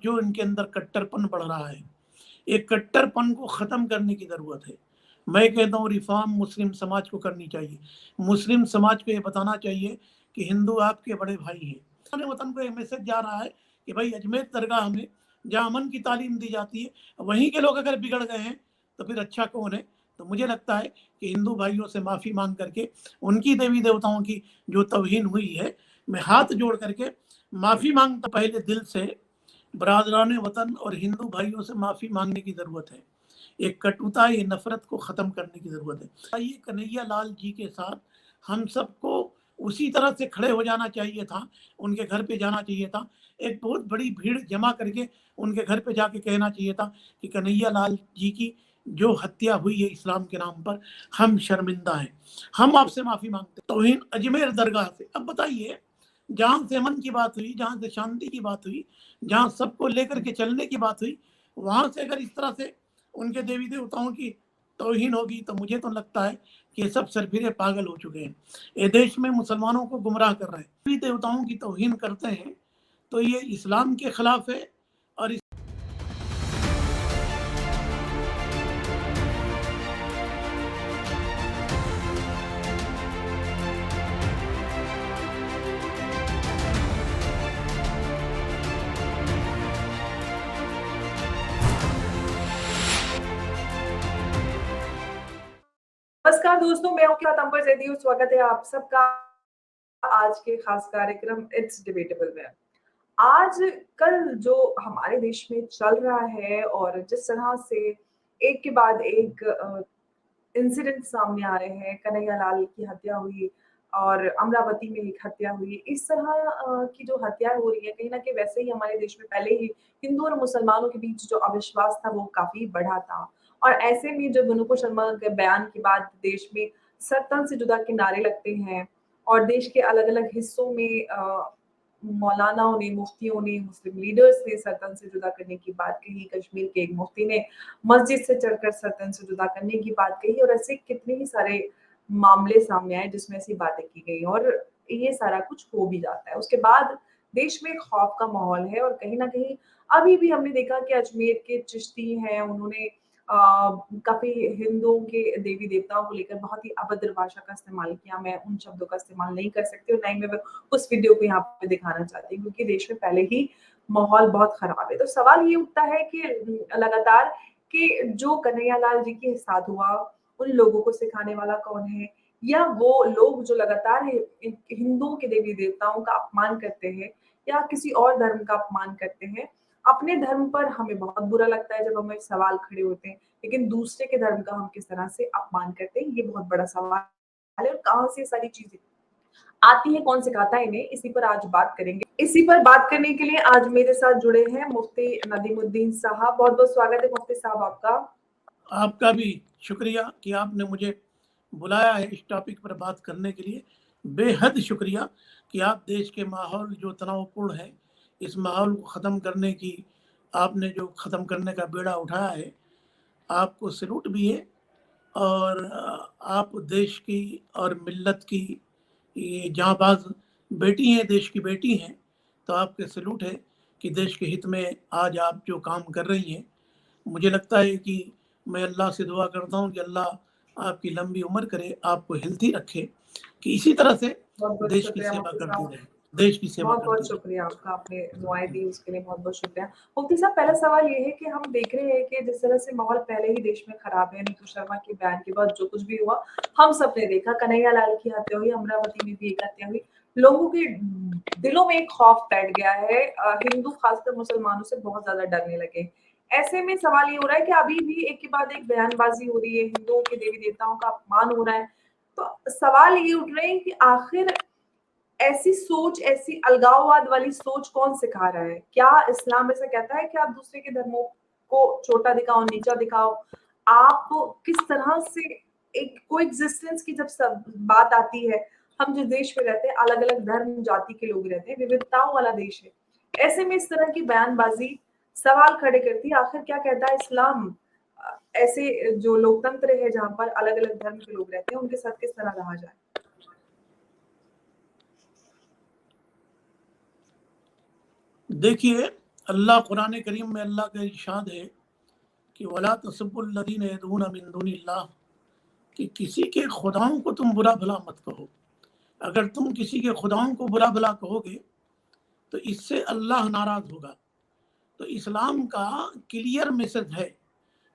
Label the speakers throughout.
Speaker 1: जो इनके अंदर कट्टरपन बढ़ रहा है, एक कट्टरपन को खत्म करने की जरूरत है। मैं कहता हूँ रिफॉर्म मुस्लिम समाज को करनी चाहिए। मुस्लिम समाज को ये बताना चाहिए कि हिंदू आपके बड़े भाई हैं। अपने वतन को एक मैसेज जा रहा है कि भाई अजमेर दरगाह में जहाँ अमन की तालीम दी जाती है, वहीं के लोग अगर बिगड़ गए हैं तो फिर अच्छा कौन है। तो मुझे लगता है कि हिंदू भाइयों से माफ़ी मांग करके उनकी देवी देवताओं की जो तौहीन हुई है, मैं हाथ जोड़ करके माफ़ी मांगता पहले दिल से बरादरान वतन और हिंदू भाइयों से माफ़ी मांगने की ज़रूरत है। एक कटुता, ये नफरत को ख़त्म करने की ज़रूरत है। ये कन्हैया लाल जी के साथ हम सबको उसी तरह से खड़े हो जाना चाहिए था, उनके घर पे जाना चाहिए था, एक बहुत बड़ी भीड़ जमा करके उनके घर पे जाके कहना चाहिए था कि कन्हैया लाल जी की जो हत्या हुई है इस्लाम के नाम पर, हम शर्मिंदा हैं, हम आपसे माफ़ी मांगते हैं। तौहीन अजमेर दरगाह से। अब बताइए, जहाँ से अमन की बात हुई, जहाँ से शांति की बात हुई, जहाँ सबको लेकर के चलने की बात हुई, वहाँ से अगर इस तरह से उनके देवी देवताओं की तौहीन होगी तो मुझे तो लगता है कि ये सब सरफिरे पागल हो चुके हैं। ये देश में मुसलमानों को गुमराह कर रहे हैं। देवी देवताओं की तौहीन करते हैं तो ये इस्लाम के खिलाफ है। और
Speaker 2: नमस्कार दोस्तों, मैं हूं अंबर जैदी। स्वागत है आप सबका आज के खास कार्यक्रम इट्स डिबेटेबल में। आज कल जो हमारे देश में चल रहा है और जिस तरह से एक के बाद एक इंसिडेंट सामने आ रहे हैं, कन्हैया लाल की हत्या हुई और अमरावती में एक हत्या हुई, इस तरह की जो हत्याएं हो रही है, कहीं ना कहीं वैसे ही हमारे देश में पहले ही हिंदू और मुसलमानों के बीच जो अविश्वास था वो काफी बढ़ा था। और ऐसे में जब अनुपम शर्मा के बयान के बाद देश में सत्ता से जुदा के नारे लगते हैं और देश के अलग अलग हिस्सों में मौलानाओं ने, मुफ्तियों ने, मुस्लिम लीडर्स ने सर्तन से जुदा करने की बात कही। कश्मीर के एक मुफ्ती ने मस्जिद से चढ़कर सर्तन से जुदा करने की बात कही और ऐसे कितने ही सारे मामले सामने आए जिसमें ऐसी बातें की गई और ये सारा कुछ हो भी जाता है। उसके बाद देश में खौफ का माहौल है और कहीं ना कहीं अभी भी हमने देखा कि अजमेर के चिश्ती हैं, उन्होंने काफी हिंदुओं के देवी देवताओं को लेकर बहुत ही अभद्र भाषा का इस्तेमाल किया। मैं उन शब्दों का इस्तेमाल नहीं कर सकती और ना ही मैं उस वीडियो को यहाँ पे दिखाना चाहती हूँ क्योंकि देश में पहले ही माहौल बहुत खराब है। तो सवाल ये उठता है कि लगातार कि जो कन्हैया लाल जी के साथ हुआ, उन लोगों को सिखाने वाला कौन है, या वो लोग जो लगातार हिंदुओं के देवी देवताओं का अपमान करते हैं या किसी और धर्म का अपमान करते हैं। अपने धर्म पर हमें बहुत बुरा लगता है जब हमें सवाल खड़े होते हैं, लेकिन दूसरे के धर्म का हम किस तरह से अपमान करते हैं, ये बहुत बड़ा सवाल है। और कहाँ से सारी चीजें आती है, कौन सिखाता है इन्हें, इसी पर आज बात करेंगे। इसी पर बात करने के लिए आज मेरे साथ जुड़े हैं मुफ्ती नदीमुद्दीन साहब। बहुत बहुत स्वागत है मुफ्ती साहब आपका।
Speaker 1: आपका भी शुक्रिया कि आपने मुझे बुलाया है इस टॉपिक पर बात करने के लिए। बेहद शुक्रिया कि आप देश के माहौल जो तनावपूर्ण है, इस माहौल को ख़त्म करने की आपने जो ख़त्म करने का बेड़ा उठाया है, आपको सैल्यूट भी है। और आप देश की और मिल्लत की ये जांबाज बेटी हैं, देश की बेटी हैं, तो आपके सैल्यूट है कि देश के हित में आज आप जो काम कर रही हैं। मुझे लगता है कि मैं अल्लाह से दुआ करता हूँ कि अल्लाह आपकी लंबी उम्र करे, आपको हेल्थी रखे, कि इसी तरह से
Speaker 2: बहुत बहुत
Speaker 1: देश की
Speaker 2: शुक्रिया
Speaker 1: सेवा
Speaker 2: मुफ्ती
Speaker 1: करती
Speaker 2: साहब।
Speaker 1: रहे, देश की सेवा
Speaker 2: बहुत
Speaker 1: करती
Speaker 2: बहुत शुक्रिया आपका, आपने दुआएं दी उसके लिए बहुत बहुत शुक्रिया। मुफ्ती साहब, पहला सवाल ये है कि हम देख रहे हैं कि जिस तरह से माहौल पहले ही देश में खराब है, नीतू शर्मा के बयान के बाद जो कुछ भी हुआ हम सब ने देखा, कन्हैया लाल की हत्या हुई, अमरावती में भी एक हत्या हुई, लोगों के दिलों में एक खौफ बैठ गया है। हिंदू खासकर मुसलमानों से बहुत ज्यादा डरने लगे। ऐसे में सवाल ये हो रहा है कि अभी भी एक के बाद एक बयानबाजी हो रही है, हिंदुओं के देवी देवताओं का अपमान हो रहा है। तो सवाल ये उठ रहे हैं कि आखिर ऐसी सोच, ऐसी अलगाववाद वाली सोच कौन सिखा रहा है? क्या इस्लाम ऐसा कहता है कि आप दूसरे के धर्मों को छोटा दिखाओ, नीचा दिखाओ? आप किस तरह से एक कोएग्जिस्टेंस की जब सब बात आती है, हम जिस देश में रहते हैं, अलग अलग धर्म जाति के लोग रहते हैं, विविधताओं वाला देश है, ऐसे में इस तरह की बयानबाजी सवाल खड़े करती है, आखिर क्या कहता है इस्लाम? ऐसे जो लोकतंत्र है जहां पर अलग अलग धर्म के लोग रहते हैं, उनके साथ किस तरह रहा जाए?
Speaker 1: देखिए, अल्लाह कुरान करीम में अल्लाह का इरशाद है कि वला तसब्बुल्लज़ीना यदऊना मिन दुनिल्लाह, कि किसी के खुदाओं को तुम बुरा भला मत कहो। अगर तुम किसी के खुदाओं को बुरा भला कहोगे तो इससे अल्लाह नाराज होगा। तो इस्लाम का क्लियर मैसेज है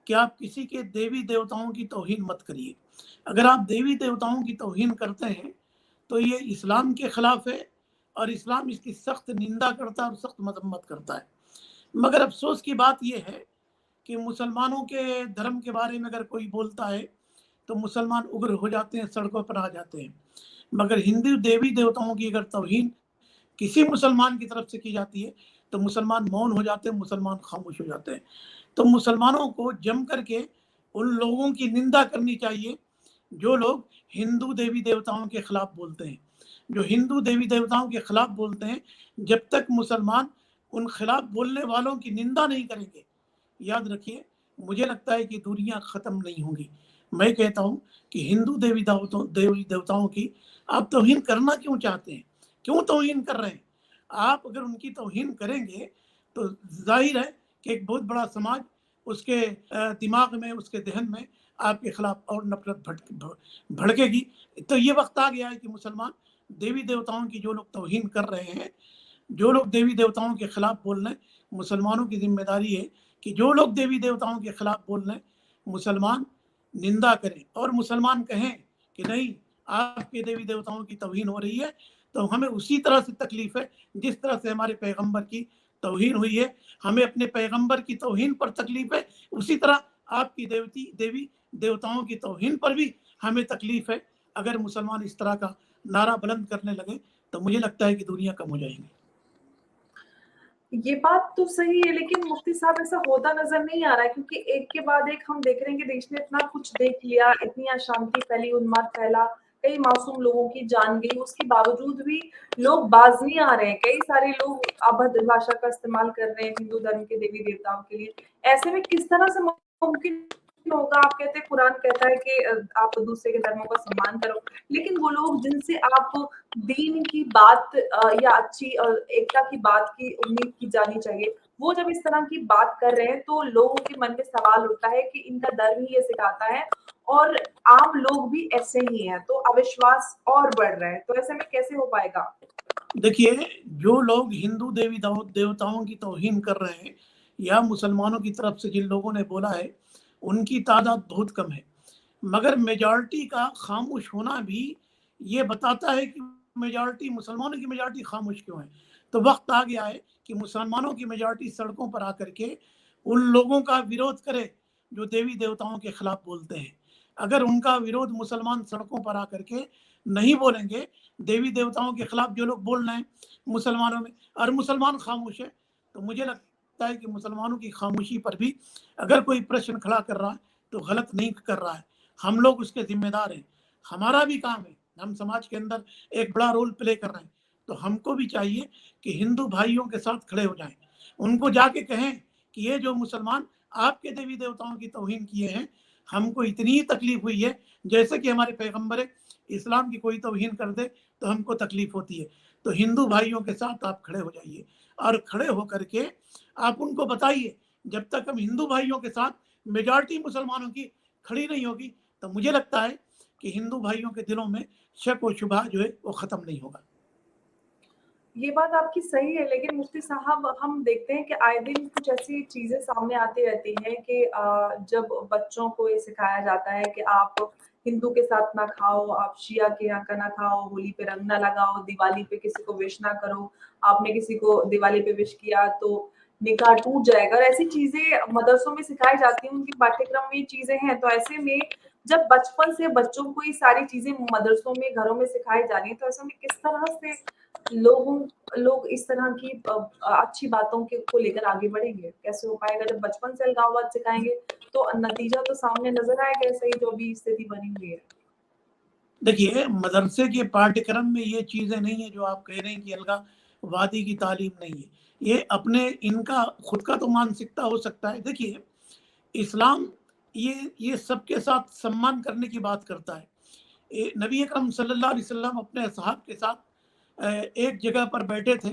Speaker 1: कि आप किसी के देवी देवताओं की तौहीन मत करिए। अगर आप देवी देवताओं की तौहीन करते हैं तो ये इस्लाम के खिलाफ है और इस्लाम इसकी सख्त निंदा करता है और सख्त मजम्मत करता है। मगर अफसोस की बात यह है कि मुसलमानों के धर्म के बारे में अगर कोई बोलता है तो मुसलमान उग्र हो जाते हैं, सड़कों पर आ जाते हैं। मगर हिंदू देवी देवताओं की अगर तौहीन किसी मुसलमान की तरफ से की जाती है तो मुसलमान मौन हो जाते हैं, मुसलमान खामोश हो जाते हैं। तो मुसलमानों को जम करके उन लोगों की निंदा करनी चाहिए जो लोग हिंदू देवी देवताओं के खिलाफ बोलते हैं। जो हिंदू देवी देवताओं के खिलाफ बोलते हैं, जब तक मुसलमान उन खिलाफ बोलने वालों की निंदा नहीं करेंगे, याद रखिए, मुझे लगता है कि दुनिया खत्म नहीं होगी। मैं कहता हूँ कि हिंदू देवी देवताओं की आप तौहीन करना क्यों चाहते हैं? क्यों तौहीन कर रहे हैं? आप अगर उनकी तौहीन करेंगे तो जाहिर है कि एक बहुत बड़ा समाज उसके दिमाग में, उसके जहन में आपके खिलाफ और नफरत भड़केगी। तो ये वक्त आ गया है कि मुसलमान देवी देवताओं की जो लोग तौहीन कर रहे हैं, जो लोग देवी देवताओं के खिलाफ बोल रहे हैं, मुसलमानों की जिम्मेदारी है कि जो लोग देवी देवताओं के खिलाफ बोल रहे हैं, मुसलमान निंदा करें और मुसलमान कहें कि नहीं, आपके देवी देवताओं की तौहीन हो रही है तो हमें उसी तरह से तकलीफ है जिस तरह से हमारे पैगंबर की तौहीन हुई है। हमें अपने पैगंबर की तौहीन पर तकलीफ है, उसी तरह आपकी देवी देवताओं की तौहीन पर भी हमें तकलीफ है। अगर मुसलमान इस तरह का नारा बुलंद करने लगे तो मुझे लगता है कि दुनिया कम हो जाएगी।
Speaker 2: ये बात तो सही है, लेकिन मुफ्ती साहब ऐसा होता नजर नहीं आ रहा है, क्योंकि एक के बाद एक हम देख रहे हैं कि देश ने इतना कुछ देख लिया, इतनी अशांति फैली, उन्माद फैला, कई मासूम लोगों की जान गई, उसके बावजूद भी लोग बाज नहीं आ रहे हैं। कई सारे लोग अभद्र भाषा का इस्तेमाल कर रहे हैं हिंदू धर्म के देवी देवताओं के लिए। ऐसे में किस तरह से मुमकिन होगा? आप कहते हैं, कुरान कहता है कि आप दूसरे के धर्मों का सम्मान करो, लेकिन वो लोग जिनसे आप दीन की बात या अच्छी एकता की बात की उम्मीद की जानी चाहिए, वो जब इस तरह की बात कर रहे हैं तो लोगों के मन में सवाल उठता है कि इनका धर्म ही ये सिखाता है और आम लोग भी ऐसे ही हैं, तो अविश्वास और बढ़ रहा है। तो ऐसे में कैसे हो पाएगा?
Speaker 1: देखिए, जो लोग हिंदू देवी देवताओं की तौहीन कर रहे हैं या मुसलमानों की तरफ से जिन लोगों ने बोला है, उनकी तादाद बहुत कम है। मगर मेजॉरिटी का खामोश होना भी ये बताता है कि मेजॉरिटी, मुसलमानों की मेजॉरिटी खामोश क्यों है। तो वक्त आ गया है कि मुसलमानों की मेजॉरिटी सड़कों पर आकर के उन लोगों का विरोध करे जो देवी देवताओं के खिलाफ बोलते हैं। अगर उनका विरोध मुसलमान सड़कों पर आकर के नहीं बोलेंगे, देवी देवताओं के खिलाफ जो लोग बोल रहे हैं मुसलमानों में, और मुसलमान खामोश है, तो मुझे लगता है कि मुसलमानों की खामोशी पर भी अगर कोई प्रश्न खड़ा कर रहा है तो गलत नहीं कर रहा है। हम लोग उसके जिम्मेदार हैं, हमारा भी काम है, हम समाज के अंदर एक बड़ा रोल प्ले कर रहे हैं। तो हमको भी चाहिए कि हिंदू भाइयों के साथ खड़े हो जाएं, उनको जाके कहें कि ये जो मुसलमान आपके देवी देवताओं की तौहीन किए हैं, हमको इतनी ही तकलीफ हुई है जैसे कि हमारे पैगंबर इस्लाम की कोई तौहीन कर दे तो हमको तकलीफ होती है। तो हिंदू भाइयों के साथ आप खड़े हो जाइए और खड़े होकर के आप उनको बताइए, जब तक हम हिंदू भाइयों के साथ मेजॉरिटी मुसलमानों की खड़ी नहीं होगी तो मुझे लगता है कि हिंदू भाइयों के दिलों में शक और शुबहा जो है वो खत्म नहीं होगा।
Speaker 2: ये बात आपकी सही है, लेकिन मुफ्ती साहब हम देखते हैं कि आए दिन कुछ ऐसी चीजें सामने आती रहती हैं कि जब बच्चों को ये सिखाया जाता है कि आप हिंदू के साथ ना खाओ, आप शिया के यहाँ का ना खाओ, होली पे रंग ना लगाओ, दिवाली पे किसी को विश ना करो, आपने किसी को दिवाली पे विश किया तो निकाह टूट जाएगा, और ऐसी चीजें मदरसों में सिखाई जाती हैं, उनके पाठ्यक्रम में ये चीजें हैं। तो ऐसे में जब बचपन से बच्चों को ये सारी चीजें मदरसों में, घरों में सिखाई जा रही है, तो ऐसे में किस तरह से लोग इस तरह की अच्छी बातों के को लेकर आगे बढ़ेंगे? कैसे हो पाएगा? जब बचपन से अलगाववाद सिखाएंगे तो नतीजा तो सामने नजर आएगा, ऐसे ही जो भी स्थिति बनी हुई है।
Speaker 1: देखिए, मदरसे के पाठ्यक्रम में ये चीज़ें नहीं है जो आप कह रहे हैं कि अलगाववादी की तालीम नहीं है। ये अपने इनका खुद का तो मानसिकता हो सकता है। देखिए, इस्लाम ये सबके साथ सम्मान करने की बात करता है। नबी अकरम सल्लल्लाहु अलैहि वसल्लम अपने असहाब के साथ एक जगह पर बैठे थे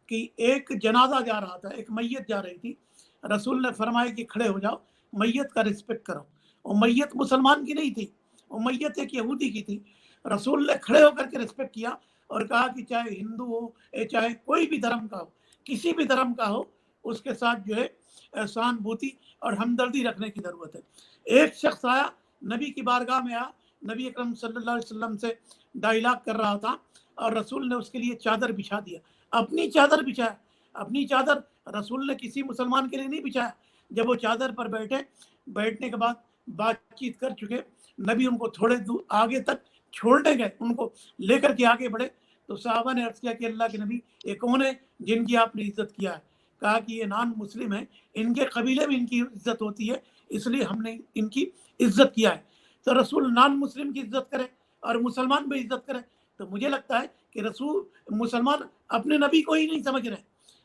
Speaker 1: कि एक जनाजा जा रहा था, एक मैयत जा रही थी। रसूल ने फरमाया कि खड़े हो जाओ, मैयत का रिस्पेक्ट करो। वो मैयत मुसलमान की नहीं थी, वो मैयत एक यहूदी की थी। रसूल ने खड़े होकर के रिस्पेक्ट किया और कहा कि चाहे हिंदू हो, चाहे कोई भी धर्म का हो, किसी भी धर्म का हो, उसके साथ जो है सहानुभूति और हमदर्दी रखने की जरूरत है। एक शख्स आया, नबी की बारगाह में आया, नबी अकरम सल्लल्लाहु अलैहि वसल्लम से डायलॉग कर रहा था और रसूल ने उसके लिए चादर बिछा दिया, अपनी चादर बिछाया। अपनी चादर रसूल ने किसी मुसलमान के लिए नहीं बिछाया। जब वो चादर पर बैठे, बैठने के बाद बातचीत कर चुके, नबी उनको थोड़े दूर आगे तक छोड़ने गए, उनको लेकर के आगे बढ़े, तो साहबा ने अर्ज किया कि अल्लाह के नबी, ये कौन है जिनकी आपने इज्जत किया है? कहा कि ये नॉन मुस्लिम है, इनके कबीले में इनकी इज्जत होती है, इसलिए हमने इनकी इज्जत किया है। तो रसूल नॉन मुस्लिम की इज्जत करे और मुसलमान भी इज्जत करे, तो मुझे लगता है कि रसूल मुसलमान अपने नबी को ही नहीं समझ रहे।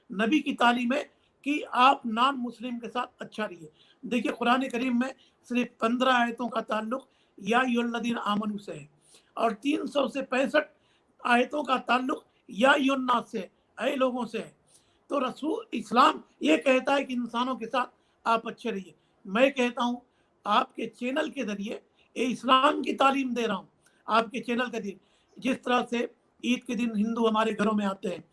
Speaker 1: नबी की तालीम है कि आप नॉन मुस्लिम के साथ अच्छा रहिए। देखिए कुरान करीम में सिर्फ 15 आयतों का ताल्लुक या अय्युहल्लज़ीना आमनू से है और 300 से 65 आयतों का ताल्लुक या अय्युहन्नास से है, ऐ लोगों से है। तो रसूल इस्लाम ये कहता है कि इंसानों के साथ आप अच्छे रहिए। मैं कहता हूँ आपके चैनल के जरिए ये इस्लाम की तालीम दे रहा हूँ। आपके चैनल के जरिए जिस तरह से ईद के दिन हिंदू हमारे घरों में आते हैं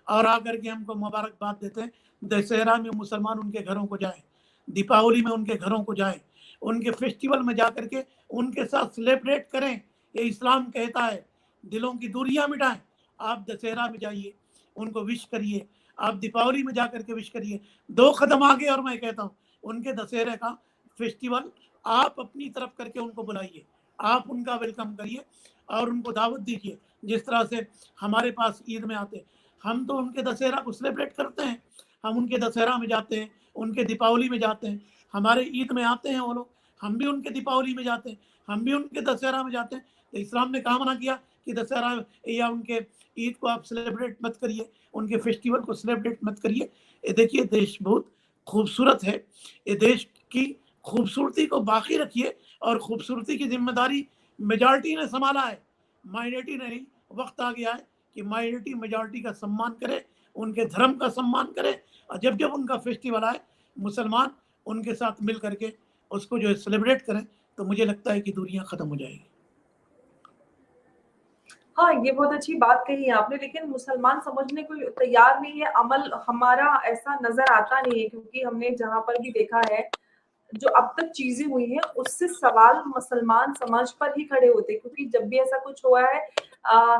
Speaker 1: और आकर के हमको मुबारकबाद देते हैं, दशहरा में मुसलमान उनके घरों को जाए, दीपावली में उनके घरों को जाए, उनके फेस्टिवल में जा करके उनके साथ सेलिब्रेट करें, ये इस्लाम कहता है। दिलों की दूरियां मिटाएं। आप दशहरा में जाइए, उनको विश करिए, आप दीपावली में जा करके विश करिए। 2 कदम आगे और मैं कहता हूँ उनके दशहरे का फेस्टिवल आप अपनी तरफ करके उनको बुलाइए, आप उनका वेलकम करिए और उनको दावत दीजिए। जिस तरह से हमारे पास ईद में आते हैं, हम तो उनके दशहरा को सेलिब्रेट करते हैं, हम उनके दशहरा में जाते हैं, उनके दीपावली में जाते हैं, हमारे ईद में आते हैं वो लोग, हम भी उनके दीपावली में जाते हैं, हम भी उनके दशहरा में जाते हैं। तो इस्लाम ने कहा मना किया कि दशहरा या उनके ईद को आप सेलिब्रेट मत करिए, उनके फेस्टिवल को सेलिब्रेट मत करिए। ये देखिए देश बहुत खूबसूरत है, ये देश की खूबसूरती को बाकी रखिए और खूबसूरती की जिम्मेदारी मेजॉरिटी ने संभाला है, माइनॉरिटी ने नहीं। वक्त आ गया है कि माइनॉरिटी मेजॉरिटी का सम्मान करे, उनके धर्म का सम्मान करे और जब जब उनका फेस्टिवल आए मुसलमान उनके साथ मिल करके उसको जो है सेलिब्रेट करें, तो मुझे लगता है कि दूरियां खत्म हो जाएगी।
Speaker 2: हाँ, ये बहुत अच्छी बात कही आपने, लेकिन मुसलमान समझने को तैयार नहीं है, अमल हमारा ऐसा नज़र आता नहीं है, क्योंकि हमने जहाँ पर भी देखा है, जो अब तक चीज़ें हुई हैं, उससे सवाल मुसलमान समाज पर ही खड़े होते हैं, क्योंकि जब भी ऐसा कुछ हुआ है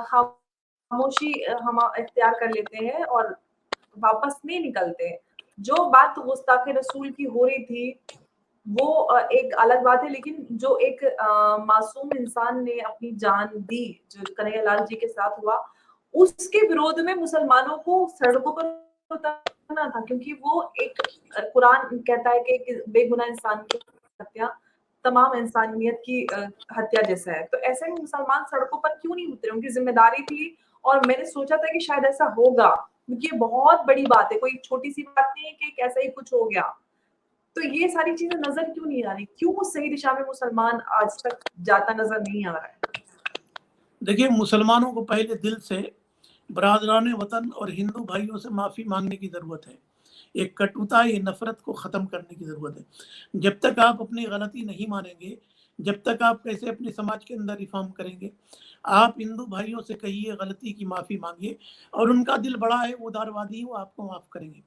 Speaker 2: खामोशी हम इख्तियार कर लेते हैं और वापस नहीं निकलते हैं। जो बात गुस्ताखे रसूल की हो रही थी, वो एक अलग बात है, लेकिन जो एक मासूम इंसान ने अपनी जान दी, जो कन्हैयालाल जी के साथ हुआ, उसके विरोध में मुसलमानों को सड़कों पर उतरना था, क्योंकि वो एक कुरान कहता है कि एक बेगुनाह इंसान की हत्या तमाम इंसानियत की हत्या जैसा है। तो ऐसे में मुसलमान सड़कों पर क्यों नहीं उतरे? उनकी जिम्मेदारी थी और मैंने सोचा था कि शायद ऐसा होगा, क्योंकि ये बहुत बड़ी बात है, कोई छोटी-सी बात नहीं है कि ऐसा ही कुछ हो गया। तो ये सारी चीज़ें नज़र क्यों नहीं आ रही? क्यों सही दिशा में मुसलमान आज तक जाता नज़र नहीं आ रहा है?
Speaker 1: देखिए मुसलमानों को पहले दिल से बरादरान वतन और हिंदू भाइयों से माफ़ी मांगने की ज़रूरत है। ये कटुता, ये नफ़रत को ख़त्म करने की ज़रूरत है। जब तक आप अपनी गलती नहीं मानेंगे, जब तक आप कैसे अपने समाज के अंदर रिफ़ॉर्म करेंगे? आप हिंदू भाइयों से कहिए गलती की माफ़ी मांगिए और उनका दिल बड़ा है, वो उदारवादी है, वो आपको माफ़ करेंगे।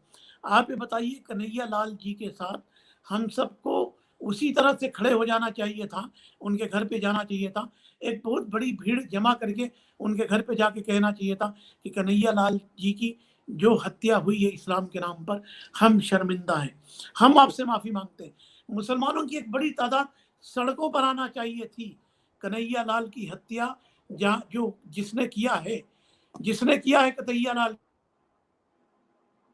Speaker 1: आप ये बताइए कन्हैया लाल जी के साथ हम सबको उसी तरह से खड़े हो जाना चाहिए था, उनके घर पे जाना चाहिए था, एक बहुत बड़ी भीड़ जमा करके उनके घर पे जाके कहना चाहिए था कि कन्हैया लाल जी की जो हत्या हुई है इस्लाम के नाम पर, हम शर्मिंदा हैं, हम आपसे माफ़ी मांगते हैं। मुसलमानों की एक बड़ी तादाद सड़कों पर आना चाहिए थी। कन्हैया लाल की हत्या जहाँ जो जिसने किया है कन्हैया लाल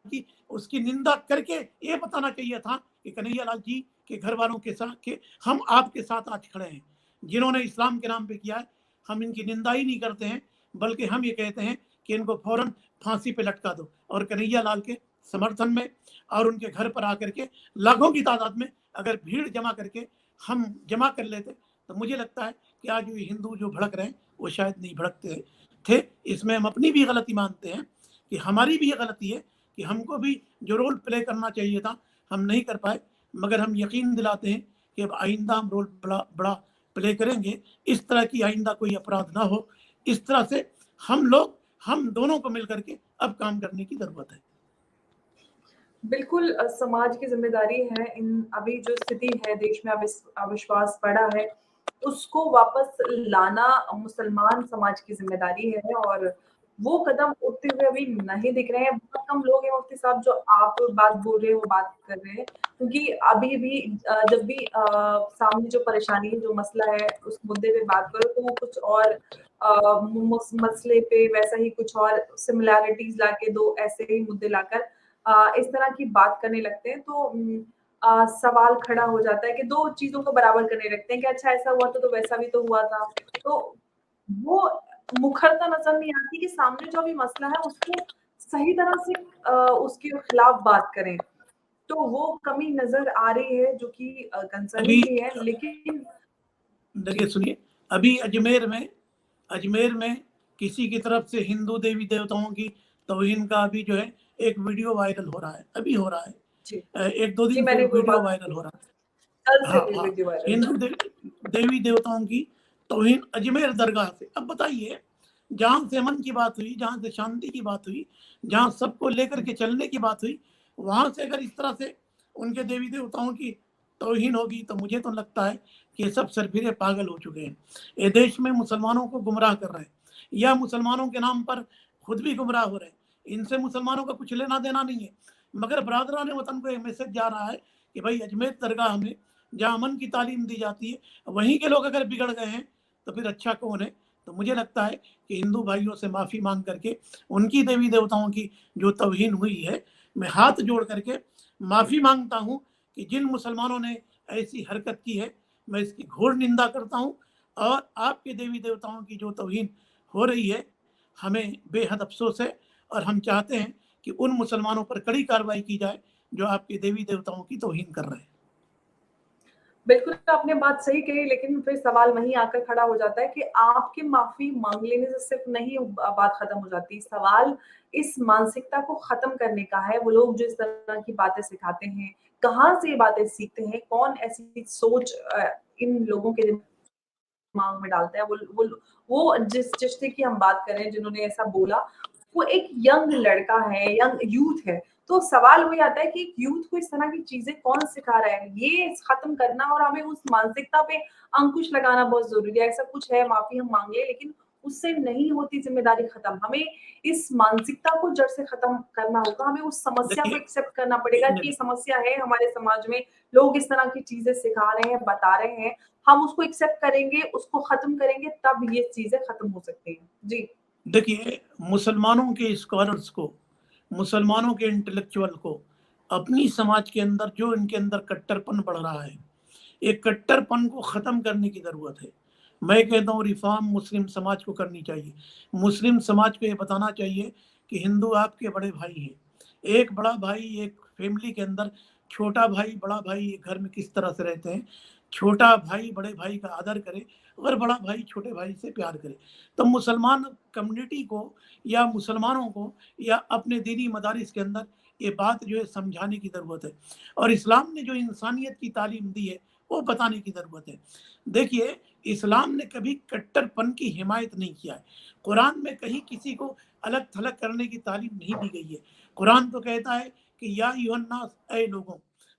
Speaker 1: की, उसकी निंदा करके ये बताना चाहिए था कि कन्हैया लाल जी के घर वालों के साथ के हम आपके साथ आज खड़े हैं, जिन्होंने इस्लाम के नाम पे किया है। हम इनकी निंदा ही नहीं करते हैं, बल्कि हम ये कहते हैं कि इनको फौरन फांसी पे लटका दो। और कन्हैया लाल के समर्थन में और उनके घर पर आकर के लाखों की तादाद में अगर भीड़ जमा करके हम जमा कर लेते, तो मुझे लगता है कि आज ये हिंदू जो भड़क रहे हैं वो शायद नहीं भड़कते थे। इसमें हम अपनी भी गलती मानते हैं कि हमारी भी ये गलती है कि हमको भी जो रोल प्ले करना चाहिए था हम नहीं कर पाए, मगर हम यकीन दिलाते हैं कि अब आइंदा हम रोल बड़ा बड़ा प्ले करेंगे, इस तरह की आइंदा कोई अपराध ना हो। इस तरह से हम दोनों को मिलकर के अब काम करने की ज़रूरत है।
Speaker 2: बिल्कुल समाज की ज़िम्मेदारी है इन अभी जो स्थिति है देश में अविश्वास बढ़ा है, उसको वापस लाना मुसलमान समाज की ज़िम्मेदारी है और वो कदम उठते हुए अभी नहीं दिख रहे हैं। बहुत कम लोग हैं मुफ्ती साहब जो आप बात बोल रहे हैं वो बात कर रहे हैं। क्योंकि अभी भी जब भी सामने जो परेशानी है, जो मसला है उस मुद्दे पे बात करो तो वो कुछ और मसले पे वैसा ही कुछ और सिमिलैरिटीज़ लाके 2 ऐसे ही मुद्दे लाकर इस तरह की बात करने लगते हैं तो सवाल खड़ा हो जाता है कि 2 चीज़ों को बराबर करने लगते हैं कि अच्छा ऐसा हुआ तो वैसा भी तो हुआ था। तो वो मुखरता नज़र नहीं आती कि सामने जो अभी मसला है उसको सही तरह से उसके खिलाफ बात करें। तो वो कमी नज़र आ रही है जो कि
Speaker 1: अभी
Speaker 2: कंसर्निंग भी है लेकिन
Speaker 1: देखिए
Speaker 2: जी,
Speaker 1: सुनिए, अभी अजमेर में किसी की तरफ से हिंदू देवी देवताओं की तौहीन का अभी जो है एक वीडियो वायरल हो रहा है, अभी हो रहा है।
Speaker 2: जी।
Speaker 1: 1-2
Speaker 2: जी,
Speaker 1: दिन से
Speaker 2: मैंने
Speaker 1: वो
Speaker 2: वो
Speaker 1: वीडियो
Speaker 2: बात
Speaker 1: वायरल हो रहा है।
Speaker 2: कल से
Speaker 1: हाँ,
Speaker 2: हुई
Speaker 1: हाँ।
Speaker 2: Video viral.
Speaker 1: हिंदू देवी देवताओं की तौहीन अजमेर दरगाह से। अब बताइए, जहाँ से अमन की बात हुई, जहाँ से शांति की बात हुई, जहाँ सबको लेकर के चलने की बात हुई, वहाँ से अगर इस तरह से उनके देवी देवताओं की तौहीन होगी तो मुझे तो लगता है कि ये सब सरफिरे पागल हो चुके हैं। ये देश में मुसलमानों को गुमराह कर रहे हैं या मुसलमानों के नाम पर खुद भी गुमराह हो रहे हैं। इनसे मुसलमानों का कुछ लेना देना नहीं है, मगर बरादरान वतन को ये मैसेज जा रहा है कि भाई अजमेर दरगाह में जहाँ अमन की तालीम दी जाती है, वहीं के लोग अगर बिगड़ गए हैं तो फिर अच्छा कौन है। तो मुझे लगता है कि हिंदू भाइयों से माफ़ी मांग करके उनकी देवी देवताओं की जो तौहीन हुई है, मैं हाथ जोड़ करके माफ़ी मांगता हूँ कि जिन मुसलमानों ने ऐसी हरकत की है, मैं इसकी घोर निंदा करता हूँ। और आपके देवी देवताओं की जो तौहीन हो रही है, हमें बेहद अफसोस है और हम चाहते हैं कि उन मुसलमानों पर कड़ी कार्रवाई की जाए जो आपके देवी देवताओं की तौहीन कर रहे हैं।
Speaker 2: बिल्कुल, आपने बात सही कही लेकिन फिर सवाल वहीं आकर खड़ा हो जाता है कि आपकी माफ़ी माँग लेने से सिर्फ़ नहीं बात खत्म हो जाती। सवाल इस मानसिकता को ख़त्म करने का है। वो लोग जो इस तरह की बातें सिखाते हैं, कहाँ से ये बातें सीखते हैं, कौन ऐसी सोच इन लोगों के दिमाग में डालता है। वो जिस रिश्ते की हम बात कर रहे हैं जिन्होंने ऐसा बोला, वो एक यंग लड़का है, यंग यूथ है। तो सवाल वही आता है कि एक यूथ को इस तरह की चीज़ें कौन सिखा रहा है? ये ख़त्म करना और हमें उस मानसिकता पे अंकुश लगाना बहुत ज़रूरी है। ऐसा कुछ है, माफ़ी हम माँग लें, लेकिन उससे नहीं होती ज़िम्मेदारी ख़त्म। हमें इस मानसिकता को जड़ से ख़त्म करना होगा। हमें उस समस्या को
Speaker 1: देखिए,
Speaker 2: एक्सेप्ट करना पड़ेगा कि ये समस्या है हमारे समाज में, लोग इस तरह की चीज़ें सिखा रहे हैं, बता रहे हैं। हम उसको एक्सेप्ट करेंगे, उसको ख़त्म करेंगे, तब ये चीज़ें ख़त्म हो सकती हैं। जी।
Speaker 1: देखिए, मुसलमानों के स्कॉलर्स को, मुसलमानों के इंटेलेक्चुअल को अपनी समाज के अंदर जो इनके अंदर कट्टरपन बढ़ रहा है, एक कट्टरपन को ख़त्म करने की ज़रूरत है। मैं कहता हूँ रिफ़ॉर्म मुस्लिम समाज को करनी चाहिए। मुस्लिम समाज को ये बताना चाहिए कि हिंदू आपके बड़े भाई हैं। एक बड़ा भाई एक फैमिली के अंदर, छोटा भाई, बड़ा भाई एक घर में किस तरह से रहते हैं। छोटा भाई बड़े भाई का आदर करे और बड़ा भाई छोटे भाई से प्यार करे। तो मुसलमान कम्युनिटी को या मुसलमानों को या अपने दीनी मदारिस के अंदर ये बात जो है समझाने की ज़रूरत है। और इस्लाम ने जो इंसानियत की तालीम दी है वो बताने की ज़रूरत है। देखिए, इस्लाम ने कभी कट्टरपन की हिमायत नहीं किया है। कुरान में कहीं किसी को अलग-थलग करने की तालीम नहीं दी गई है। कुरान तो कहता है कि या अय्युहन्नास, ऐ लोगों,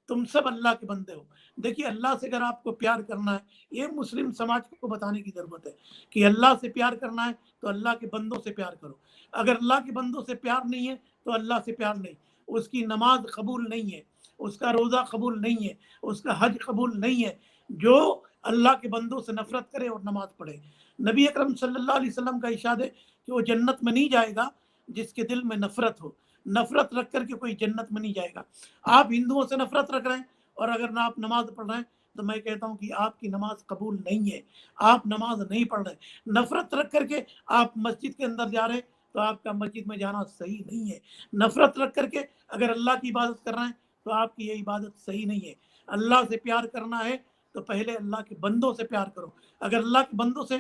Speaker 1: तुम सब अल्लाह के बंदे हो। देखिए, अल्लाह से अगर आपको प्यार करना है, ये मुस्लिम समाज को बताने की ज़रूरत है कि अल्लाह से प्यार करना है तो अल्लाह के बंदों से प्यार करो। अगर अल्लाह के बंदों से प्यार नहीं है तो अल्लाह से प्यार नहीं। उसकी नमाज़ कबूल नहीं है, उसका रोज़ा कबूल नहीं है, उसका हज कबूल नहीं है। जो अल्लाह के बंदों से नफरत करे और नमाज पढ़े। नबी अकरम सल्लल्लाहु अलैहि वसल्लम का इरशाद है कि वो जन्नत में नहीं जाएगा जिसके दिल में नफरत हो। नफरत रख करके कोई जन्नत में नहीं जाएगा। आप हिंदुओं से नफरत रख रहे हैं और अगर ना आप नमाज पढ़ रहे हैं तो मैं कहता हूँ कि आपकी नमाज कबूल नहीं है। आप नमाज नहीं पढ़ रहे। नफरत रख करके आप मस्जिद के अंदर जा रहे हैं तो आपका मस्जिद में जाना सही नहीं है। नफरत रख करके अगर अल्लाह की इबादत कर रहे हैं तो आपकी ये इबादत सही नहीं है। अल्लाह से प्यार करना है तो पहले अल्लाह के बंदों से प्यार करो। अगर अल्लाह के बंदों से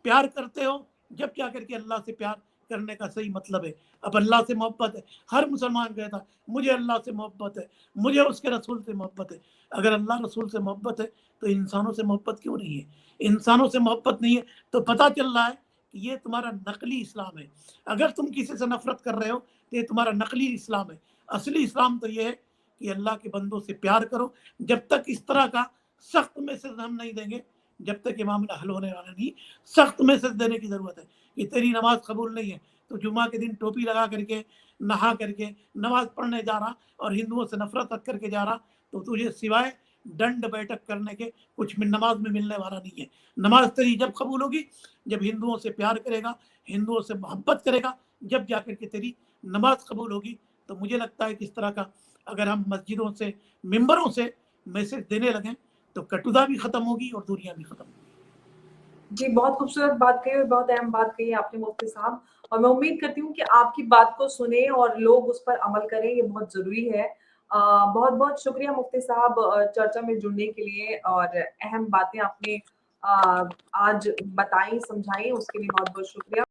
Speaker 1: प्यार करते हो जब क्या करके अल्लाह से प्यार करने का सही मतलब है। अब अल्लाह से मोहब्बत है, हर मुसलमान कहता मुझे अल्लाह से मोहब्बत है, मुझे उसके रसूल से मोहब्बत है। अगर अल्लाह रसूल से मोहब्बत है तो इंसानों से मोहब्बत क्यों नहीं है? इंसानों से मोहब्बत नहीं है तो पता चल रहा है कि ये तुम्हारा नकली इस्लाम है। अगर तुम किसी से नफरत कर रहे हो तो ये तुम्हारा नकली इस्लाम है। असली इस्लाम तो ये है कि अल्लाह के बंदों से प्यार करो। जब तक इस तरह का सख्त मैसेज हम नहीं देंगे, जब तक ये मामला हल होने वाला नहीं। सख्त मैसेज देने की जरूरत है कि तेरी नमाज कबूल नहीं है तो जुमा के दिन टोपी लगा करके, नहा करके नमाज पढ़ने जा रहा और हिंदुओं से नफरत रख करके जा रहा, तो तुझे सिवाय दंड बैठक करने के कुछ नमाज में मिलने वाला नहीं है। नमाज तेरी जब कबूल होगी जब हिंदुओं से प्यार करेगा, हिंदुओं से मोहब्बत करेगा, जब जाकर के तेरी नमाज कबूल होगी। तो मुझे लगता है कि इस तरह का अगर हम मस्जिदों से, मिंबरों से मैसेज देने लगें तो कटुता भी खत्म होगी और दूरियां भी खत्म होगी।
Speaker 2: जी, बहुत खूबसूरत बात कही और बहुत अहम बात कही आपने मुफ्ती साहब, और मैं उम्मीद करती हूँ कि आपकी बात को सुने और लोग उस पर अमल करें, ये बहुत ज़रूरी है। बहुत-बहुत शुक्रिया मुफ्ती साहब चर्चा में जुड़ने के लिए, और अहम बातें आपने आज बताई, समझाई, उसके लिए बहुत-बहुत शुक्रिया।